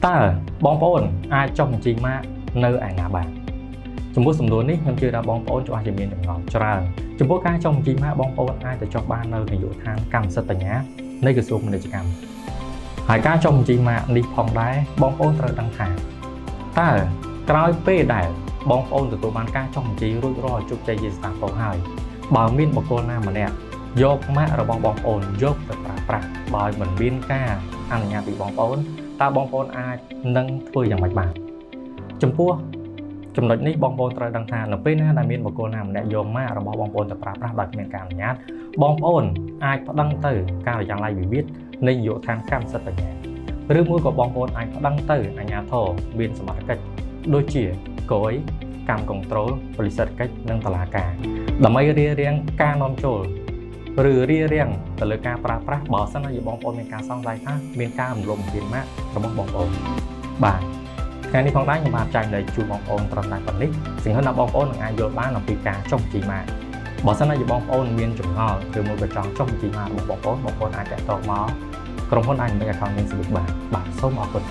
តើបងប្អូនអាចចុះបញ្ជីម៉ាកនៅឯណាបានចំពោះសំណួរនេះខ្ញុំជឿថាបងប្អូនច្បាស់ជាមានចម្ងល់ច្រើនចំពោះការចុះបញ្ជីម៉ាកបងប្អូនអាចទៅចុះបាននៅនាយកដ្ឋានកម្មសិទ្ធិបញ្ញានៃក្រសួងពាណិជ្ជកម្មហើយការចុះបញ្ជីម៉ាកនេះផងដែរបងប្អូនត្រូវដឹងថាតើក្រោយពេលដែលបងប្អូនទទួលបានការចុះបញ្ជីរួចរាល់ជោគជ័យជាស្ថាពរហើយបើមានបុគ្គលណាម្នាក់យកម៉ាករបស់បងប្អូនយកទៅប្រើប្រាស់បើមិនមានការអនុញ្ញាតពីបងប្អូនតើបងប្អូនអាចនឹងធ្វើយ៉ាងម៉េចបានចំពោះចំណុចនេះបងប្អូនត្រូវដឹងថានៅពេលណាដែលមានបុគ្គលណាម្នាក់យកម៉ាករបស់បងប្អូនទៅប្រើប្រាស់ដោយគ្មានការអនុញ្ញាតបងប្អូនអាចប្តឹងទៅការិយាល័យវិវាទនៃនាយកដ្ឋានកម្មសិទ្ធិបញ្ញាឬមួយក៏បងប្អូនអាចប្តឹងទៅអាជ្ញាធរមានសមត្ថកិច្ចដូចជាគយកម្មគនត្រូលប៉ូលីសសេដ្ឋកិច្ចនិងតុលាការដើម្បីរៀបរៀងការនាំចូលឬរៀបរៀងទៅលើការប្រើប្រាស់បើសិនជាបងប្អូនមានការសង្ស័យថាមានការរំលោភបំពានម៉ាករបស់បងប្អូនបាទថ្ងៃនេះផងដែរខ្ញុំបានចែកលេខជូនបងប្អូនត្រឹមតែប៉ុណ្នេះសង្ឃឹមថាបងប្អូននឹងអាចយល់បានអំពីការចុះបញ្ជីម៉ាកបើសិនជាបងប្អូនមានចម្ងល់ឬមួយក៏ចង់ចុះបញ្ជីម៉ាករបស់បងប្អូនអាចតាក់ទងមកក្រុមហ៊ុនអាចនឹង account មាន service បាទសូមអរគុណ